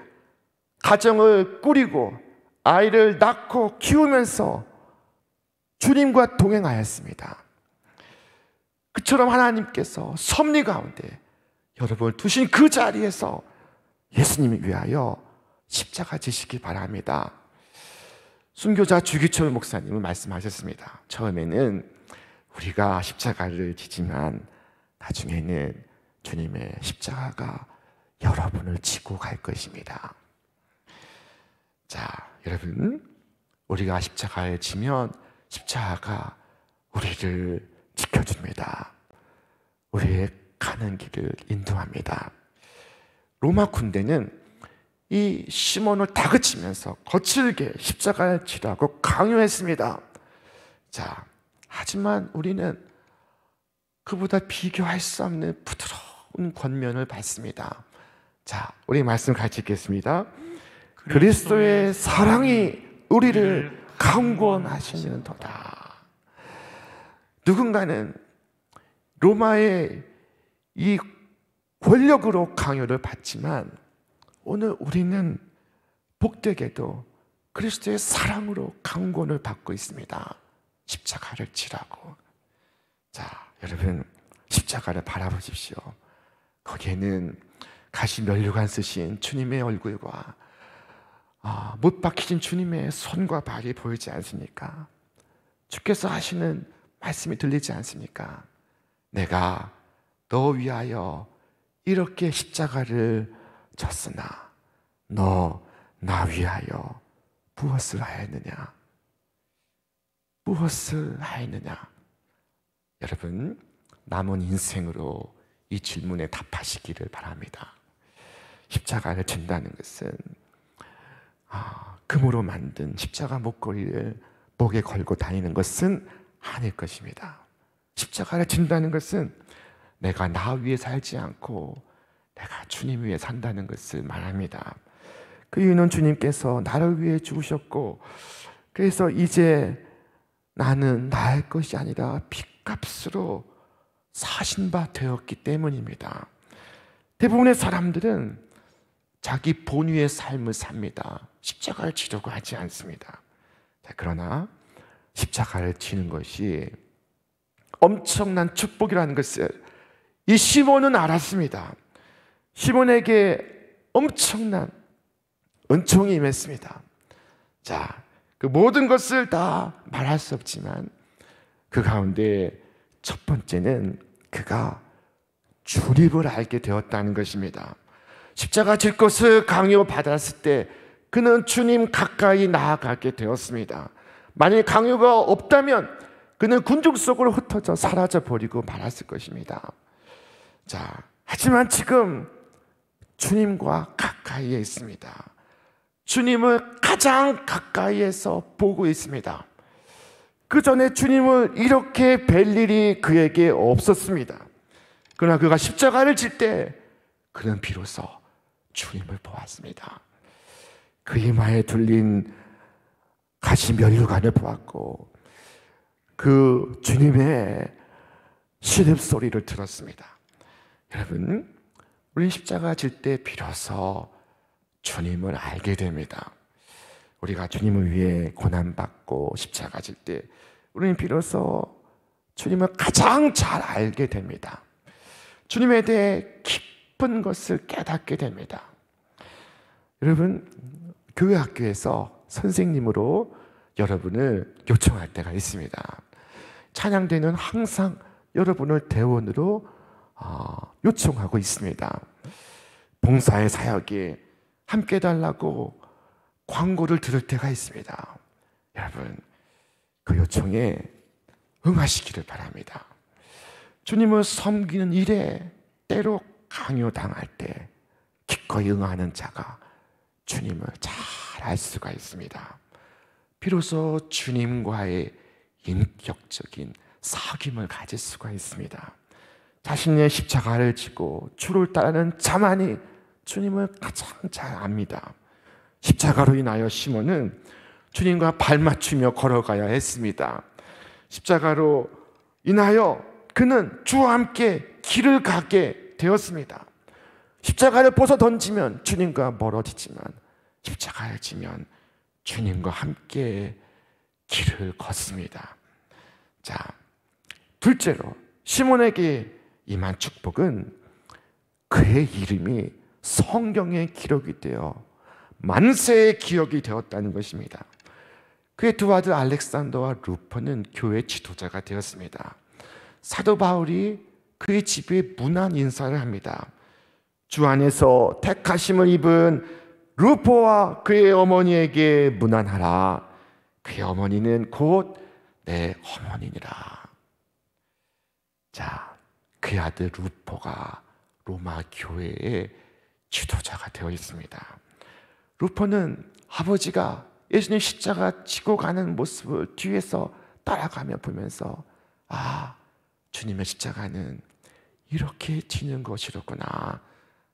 가정을 꾸리고 아이를 낳고 키우면서 주님과 동행하였습니다. 그처럼 하나님께서 섭리 가운데 여러분을 두신 그 자리에서 예수님을 위하여 십자가 지시기 바랍니다. 순교자 주기철 목사님은 말씀하셨습니다. 처음에는 우리가 십자가를 지지만 나중에는 주님의 십자가가 여러분을 지고 갈 것입니다. 자, 여러분, 우리가 십자가를 지면 십자가가 우리를 지켜줍니다. 우리의 가는 길을 인도합니다. 로마 군대는 이 시몬을 다그치면서 거칠게 십자가를 지라고 강요했습니다. 자, 하지만 우리는 그보다 비교할 수 없는 부드러운 권면을 받습니다. 자, 우리 말씀 같이 읽겠습니다. 그리스도의 사랑이 우리를 강권하시는도다. 누군가는 로마의 이 권력으로 강요를 받지만 오늘 우리는 복되게도 그리스도의 사랑으로 강권을 받고 있습니다. 십자가를 지라고. 자, 여러분, 십자가를 바라보십시오. 거기에는 가시 면류관 쓰신 주님의 얼굴과 못 박히신 주님의 손과 발이 보이지 않습니까? 주께서 하시는 말씀이 들리지 않습니까? 내가 너 위하여 이렇게 십자가를 졌으나 너 나 위하여 무엇을 하였느냐? 무엇을 하였느냐? 여러분, 남은 인생으로 이 질문에 답하시기를 바랍니다. 십자가를 진다는 것은 금으로 만든 십자가 목걸이를 목에 걸고 다니는 것은 아닐 것입니다. 십자가를 진다는 것은 내가 나 위에 살지 않고 내가 주님 위에 산다는 것을 말합니다. 그 이유는 주님께서 나를 위해 죽으셨고, 그래서 이제 나는 나의 것이 아니라 핏값으로 사신 바 되었기 때문입니다. 대부분의 사람들은 자기 본위의 삶을 삽니다. 십자가를 지려고 하지 않습니다. 그러나 십자가를 지는 것이 엄청난 축복이라는 것을 이 시몬은 알았습니다. 시몬에게 엄청난 은총이 임했습니다. 자, 그 모든 것을 다 말할 수 없지만 그 가운데 첫 번째는 그가 주님을 알게 되었다는 것입니다. 십자가 질 것을 강요받았을 때 그는 주님 가까이 나아가게 되었습니다. 만약 강요가 없다면 그는 군중 속으로 흩어져 사라져 버리고 말았을 것입니다. 자, 하지만 지금 주님과 가까이에 있습니다. 주님을 가장 가까이에서 보고 있습니다. 그 전에 주님을 이렇게 뵐 일이 그에게 없었습니다. 그러나 그가 십자가를 질 때 그는 비로소 주님을 보았습니다. 그 이마에 둘린 가시 면류관을 보았고 그 주님의 신음소리를 들었습니다. 여러분, 우리 십자가 질 때 비로소 주님을 알게 됩니다. 우리가 주님을 위해 고난받고 십자가 질 때 우리는 비로소 주님을 가장 잘 알게 됩니다. 주님에 대해 깊은 것을 깨닫게 됩니다. 여러분, 교회 학교에서 선생님으로 여러분을 요청할 때가 있습니다. 찬양대는 항상 여러분을 대원으로 요청하고 있습니다. 봉사의 사역에 함께 해달라고 광고를 들을 때가 있습니다. 여러분, 그 요청에 응하시기를 바랍니다. 주님을 섬기는 일에 때로 강요당할 때 기꺼이 응하는 자가 주님을 잘 알 수가 있습니다. 비로소 주님과의 인격적인 사귐을 가질 수가 있습니다. 자신의 십자가를 지고 주를 따르는 자만이 주님을 가장 잘 압니다. 십자가로 인하여 시몬은 주님과 발맞추며 걸어가야 했습니다. 십자가로 인하여 그는 주와 함께 길을 가게 되었습니다. 십자가를 벗어 던지면 주님과 멀어지지만 십자가를 지면 주님과 함께 길을 걷습니다. 자, 둘째로 시몬에게 임한 축복은 그의 이름이 성경에 기록이 되어 만세의 기억이 되었다는 것입니다. 그의 두 아들 알렉산더와 루퍼는 교회 지도자가 되었습니다. 사도 바울이 그의 집에 문안 인사를 합니다. 주 안에서 택하심을 입은 루퍼와 그의 어머니에게 문안하라. 그의 어머니는 곧 내 어머니니라. 자, 그의 아들 루퍼가 로마 교회의 지도자가 되어 있습니다. 루퍼는 아버지가 예수님 십자가 지고 가는 모습을 뒤에서 따라가며 보면서 주님의 십자가는 이렇게 지는 것이로구나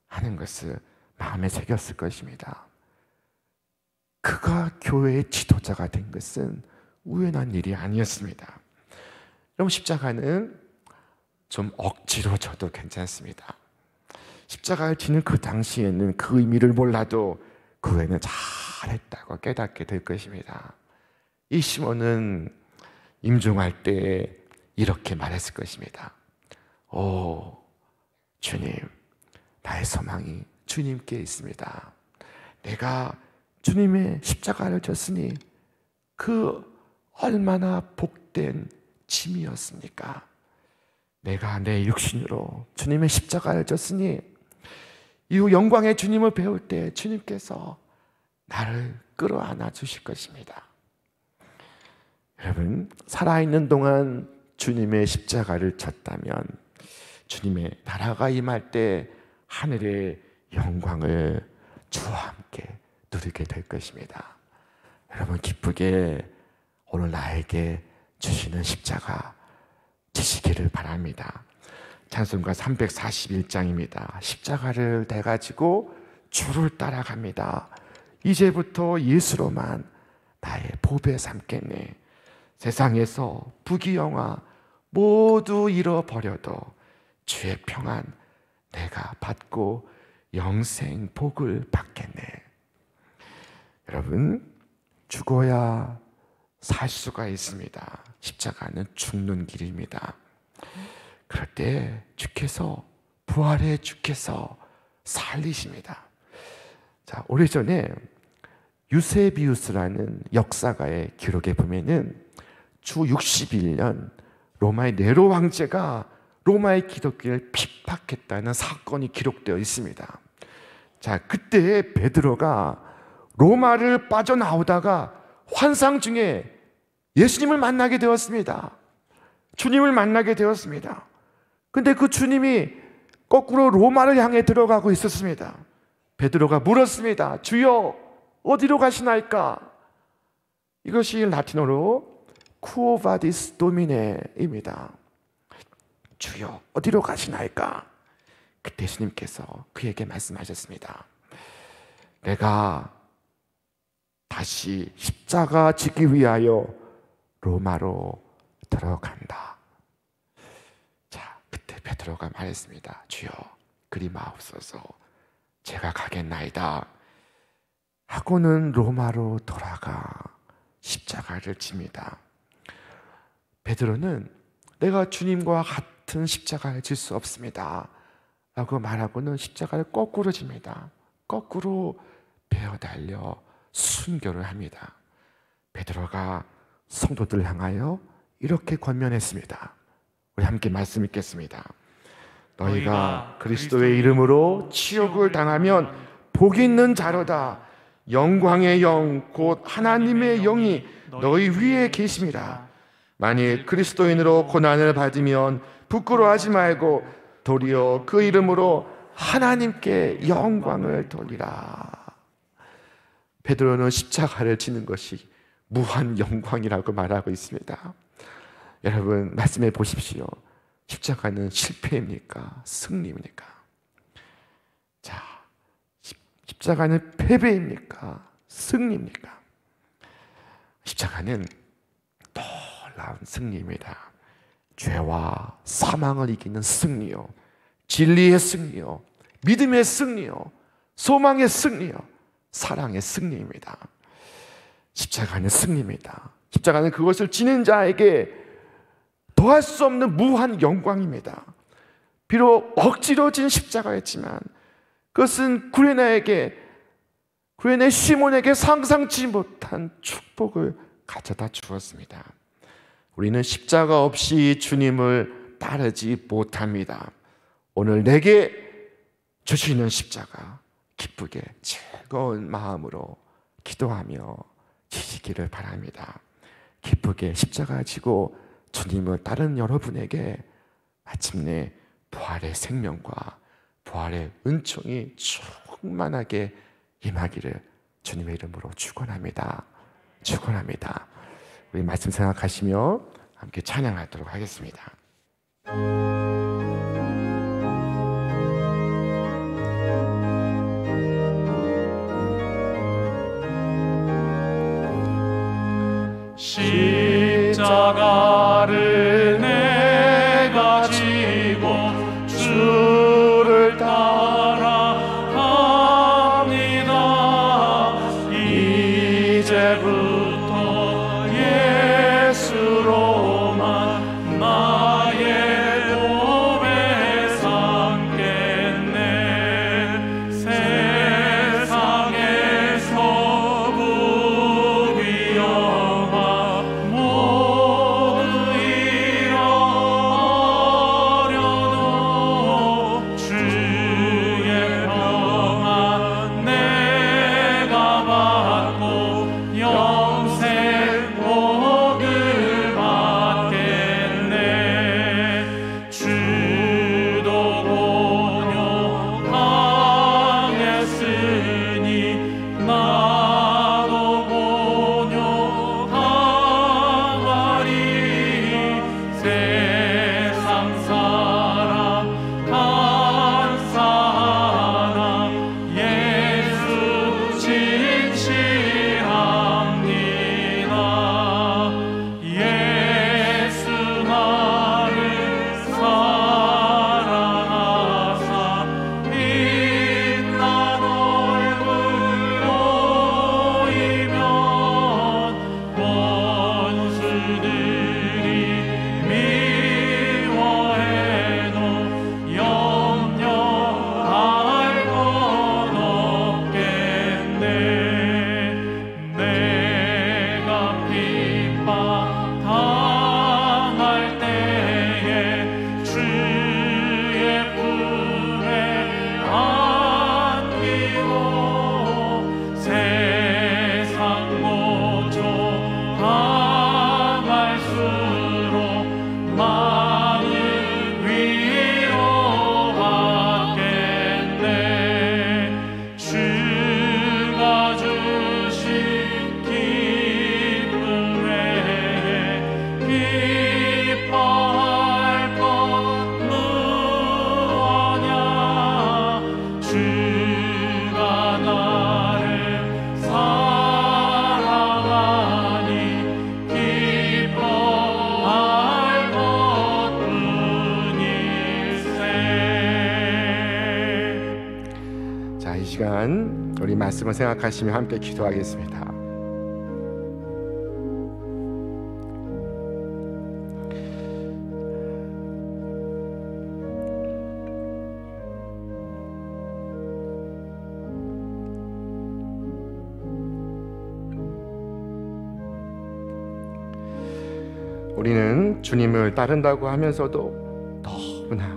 하는 것을 마음에 새겼을 것입니다. 그가 교회의 지도자가 된 것은 우연한 일이 아니었습니다. 여러분, 십자가는 좀 억지로 져도 괜찮습니다. 십자가를 지는 그 당시에는 그 의미를 몰라도 그 후에는 잘했다고 깨닫게 될 것입니다. 이 시몬은 임종할 때 이렇게 말했을 것입니다. 오, 주님, 나의 소망이 주님께 있습니다. 내가 주님의 십자가를 졌으니 그 얼마나 복된 짐이었습니까? 내가 내 육신으로 주님의 십자가를 졌으니 이후 영광의 주님을 배울 때 주님께서 나를 끌어안아 주실 것입니다. 여러분, 살아있는 동안 주님의 십자가를 졌다면 주님의 나라가 임할 때 하늘의 영광을 주와 함께 누리게 될 것입니다. 여러분, 기쁘게 오늘 나에게 주시는 십자가 지시기를 바랍니다. 찬송가 341장입니다. 십자가를 대가지고 주를 따라갑니다. 이제부터 예수로만 나의 보배 삼겠네. 세상에서 부귀영화 모두 잃어버려도 주의 평안 내가 받고 영생 복을 받겠네. 여러분, 죽어야 살 수가 있습니다. 십자가는 죽는 길입니다. 그럴 때 주께서 부활해 주께서 살리십니다. 자, 오래전에 유세비우스라는 역사가의 기록에 보면은 주 61년 로마의 네로 황제가 로마의 기독교를 핍박했다는 사건이 기록되어 있습니다. 자, 그때 베드로가 로마를 빠져나오다가 환상 중에 예수님을 만나게 되었습니다. 주님을 만나게 되었습니다. 근데 그 주님이 거꾸로 로마를 향해 들어가고 있었습니다. 베드로가 물었습니다. 주여, 어디로 가시나이까? 이것이 라틴어로 Quo vadis Domine입니다. 주여, 어디로 가시나이까? 그때 예수님께서 그에게 말씀하셨습니다. 내가 다시 십자가 지기 위하여 로마로 들어간다. 자, 그때 베드로가 말했습니다. 주여, 그리 마옵소서. 제가 가겠나이다. 하고는 로마로 돌아가 십자가를 집니다. 베드로는 내가 주님과 같은 십자가를 질 수 없습니다 라고 말하고는 십자가를 거꾸로 집니다. 거꾸로 베어달려 순교를 합니다. 베드로가 성도들을 향하여 이렇게 권면했습니다. 우리 함께 말씀 읽겠습니다. 너희가 그리스도의 이름으로 치욕을 당하면 복이 있는 자로다. 영광의 영 곧 하나님의 영이 너희 위에 계십니다. 만일 그리스도인으로 고난을 받으면 부끄러워하지 말고 도리어 그 이름으로 하나님께 영광을 돌리라. 베드로는 십자가를 지는 것이 무한 영광이라고 말하고 있습니다. 여러분, 말씀해 보십시오. 십자가는 실패입니까? 승리입니까? 자, 십자가는 패배입니까? 승리입니까? 십자가는 놀라운 승리입니다. 죄와 사망을 이기는 승리요, 진리의 승리요, 믿음의 승리요, 소망의 승리요, 사랑의 승리입니다. 십자가는 승리입니다. 십자가는 그것을 지는 자에게 더할 수 없는 무한 영광입니다. 비록 억지로 진 십자가였지만 그것은 구레나의 시몬에게 상상치 못한 축복을 가져다 주었습니다. 우리는 십자가 없이 주님을 따르지 못합니다. 오늘 내게 주시는 십자가 기쁘게 즐거운 마음으로 기도하며 지시기를 바랍니다. 기쁘게 십자가 지고 주님을 따르는 여러분에게 마침내 부활의 생명과 부활의 은총이 충만하게 임하기를 주님의 이름으로 축원합니다. 축원합니다. 우리 말씀 생각하시며 함께 찬양하도록 하겠습니다. 십자가를 내가 지고 주를 따라갑니다. 이제부터 예수로만 나의 시간 우리 말씀을 생각하시며 함께 기도하겠습니다. 우리는 주님을 따른다고 하면서도 너무나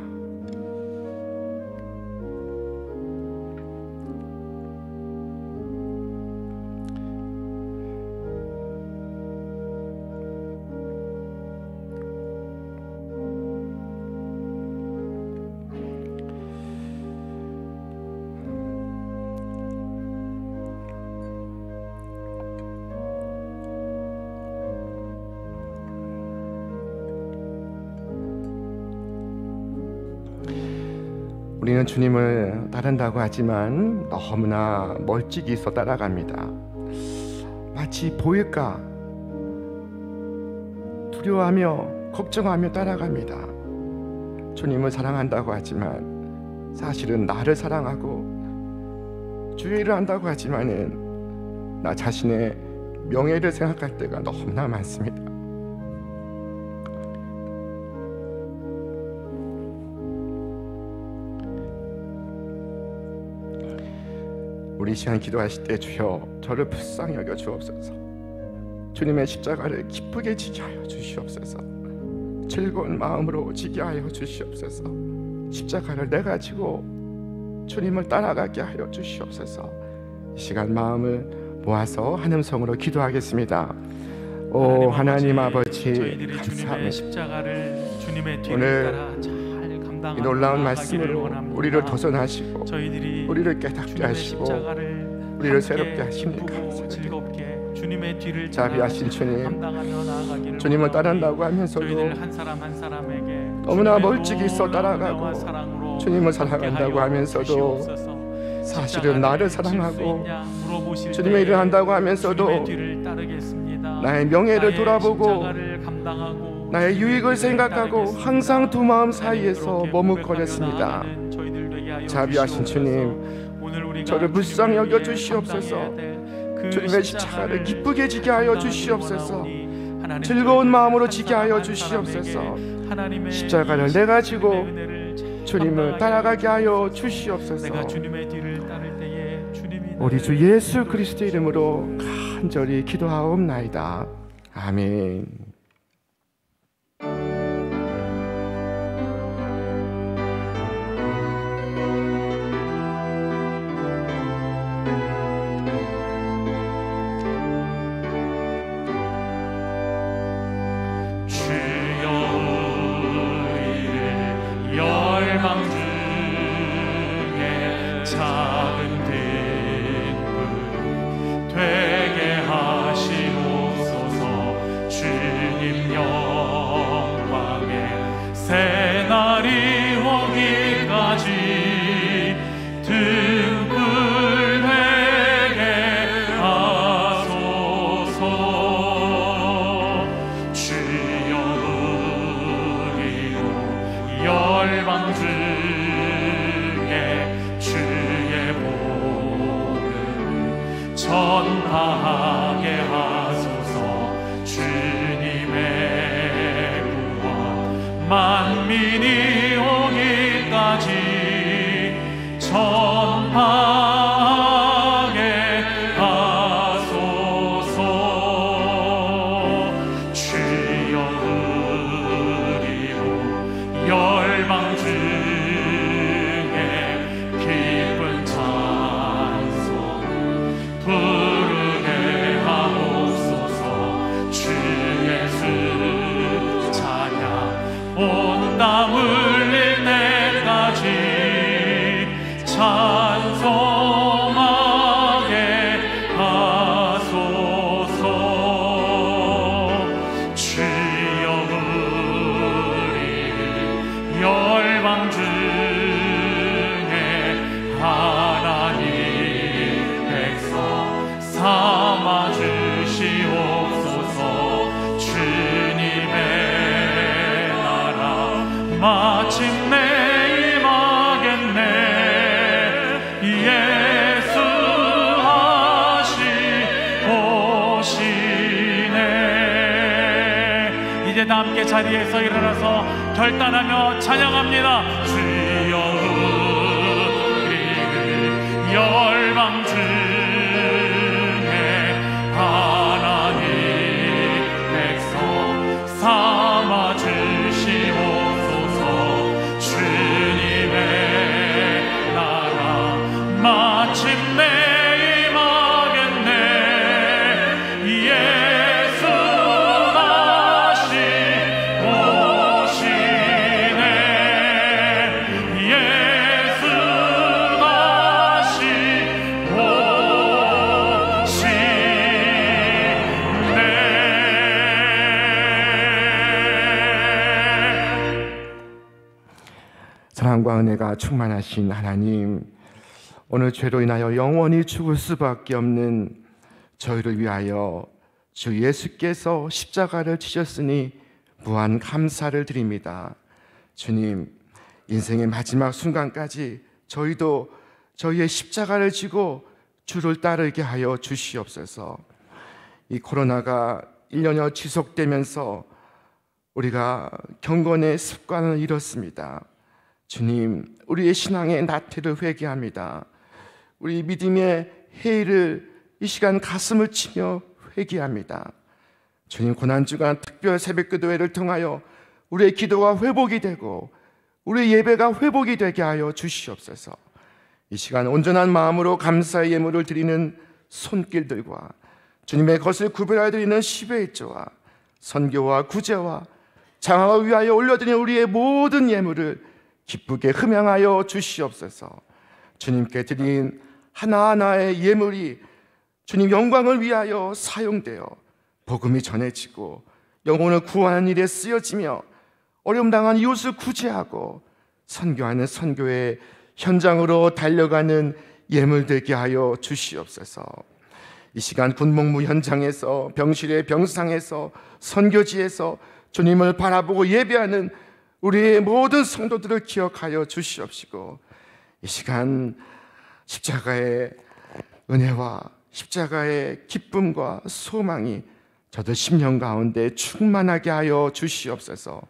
우리는 주님을 따른다고 하지만 너무나 멀찍이서 따라갑니다. 마치 보일까 두려워하며 걱정하며 따라갑니다. 주님을 사랑한다고 하지만 사실은 나를 사랑하고 주의 일을 한다고 하지만은 나 자신의 명예를 생각할 때가 너무나 많습니다. 우리 시간 기도하실 때 주여 저를 불쌍히 여겨 주옵소서. 주님의 십자가를 기쁘게 지게 하여 주시옵소서. 즐거운 마음으로 지게 하여 주시옵소서. 십자가를 내가 지고 주님을 따라가게 하여 주시옵소서. 이 시간 마음을 모아서 한 음성으로 기도하겠습니다. 오 하나님 아버지 저희들이 주님의 감사합니다. 십자가를 주님의 뒤를 오늘 따라 잘 감당하고 이 놀라운 나아가기를 말씀으로 원합니다. 우리를 도전하시고 저희들이 우리를 깨닫게 주님의 하시고 십자가를 우리를 함께 새롭게 하시니 기쁘고 감사드립니다. 즐겁게 주님의 뒤를 자비하신 따라 주님, 감당하며 나아가기를 주님을 원하오니 따른다고 하면서도 저희들 한 사람 한 사람에게 너무나 주님의 멀찍이 서 놀라운 따라가고 은혜와 사랑으로 주님을 사랑한다고 함께하여 하면서도 주시옵소서. 사실은 나를 십자가를 사랑하고 질수 있냐 물어보실 주님의 때에 일을 한다고 하면서도 주님의 뒤를 따르겠습니다. 나의 명예를 나의 돌아보고 십자가를 감당하고 나의 주님의 유익을 뒤를 생각하고 따르겠습니다. 항상 두 마음 하나님, 사이에서 그렇게 머뭇거렸습니다. 고백하며 나아가는 저희들 되게 하여 자비하신 주시옵소서. 주님, 오늘 우리가 저를 불쌍히 주님을 여겨 위해 주시옵소서. 감당해야 될 그 주님의 십자가를 기쁘게 지게 하여 감당하기를 주시옵소서. 원하오니 하나님, 즐거운 저희들 마음으로 한 지게 사람 하여 한 주시옵소서. 사람에게 하나님의 십자가를 이 내가 주님의 지고 은혜를 잘 주님을 감당하게 따라가게 하여 내가 주시옵소서. 주님의 뒤를 따를 때에 주님이 우리 주 나를 예수 그리스도의 이름으로 간절히 기도하옵나이다. 아멘. 주여 우리를 열방 중에 작은 등불 되게 하시옵소서. 주님 영광에 새날이 오기까지 등불 되게 하소서. 주여 우리로 열방 중에 주의 복음을 전파하게 하소서. 주님의 구원 만민이 오기까지 전파하게 하소서. 주여 우리로 열방 중에 기쁜 찬송 부르게 하옵소서. 주 예수 찬양 온 땅 울릴 때까지 찬송하게 하소서. 주여 우리를 열방 중에 하나님 백성 삼아 주시옵소서. 주님의 나라 마침내 임하겠네. 함께 자리에서 일어나서 결단하며 찬양합니다. 주여 우리를 열방 중에 하나님 백성 삼아 주시옵소서. 주님의 나라 마침내 사랑과 은혜가 충만하신 하나님, 오늘 죄로 인하여 영원히 죽을 수밖에 없는 저희를 위하여 주 예수께서 십자가를 지셨으니 무한 감사를 드립니다. 주님, 인생의 마지막 순간까지 저희도 저희의 십자가를 지고 주를 따르게 하여 주시옵소서. 이 코로나가 1년여 지속되면서 우리가 경건의 습관을 잃었습니다. 주님, 우리의 신앙의 나태를 회개합니다. 우리 믿음의 해를 이 시간 가슴을 치며 회개합니다. 주님, 고난주간 특별 새벽기도회를 통하여 우리의 기도가 회복이 되고 우리의 예배가 회복이 되게 하여 주시옵소서. 이 시간 온전한 마음으로 감사의 예물을 드리는 손길들과 주님의 것을 구별하여 드리는 10의 1조와 선교와 구제와 장학을 위하여 올려드리는 우리의 모든 예물을 기쁘게 흠양하여 주시옵소서. 주님께 드린 하나하나의 예물이 주님 영광을 위하여 사용되어 복음이 전해지고 영혼을 구하는 일에 쓰여지며 어려움 당한 이웃을 구제하고 선교하는 선교의 현장으로 달려가는 예물 되게 하여 주시옵소서. 이 시간 군목무 현장에서, 병실의 병상에서, 선교지에서 주님을 바라보고 예배하는 우리의 모든 성도들을 기억하여 주시옵시고, 이 시간 십자가의 은혜와 십자가의 기쁨과 소망이 저들 심령 가운데 충만하게 하여 주시옵소서.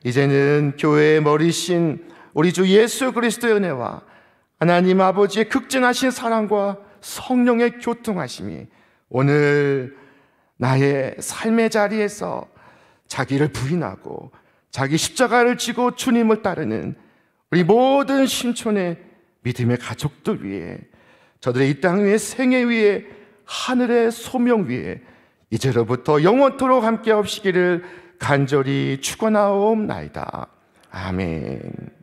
이제는 교회의 머리신 우리 주 예수 그리스도의 은혜와 하나님 아버지의 극진하신 사랑과 성령의 교통하심이 오늘 나의 삶의 자리에서 자기를 부인하고 자기 십자가를 지고 주님을 따르는 우리 모든 신촌의 믿음의 가족들 위해, 저들의 이 땅 위에 생애 위에 하늘의 소명 위에 이제로부터 영원토록 함께 하시기를 간절히 축원하옵나이다. 아멘.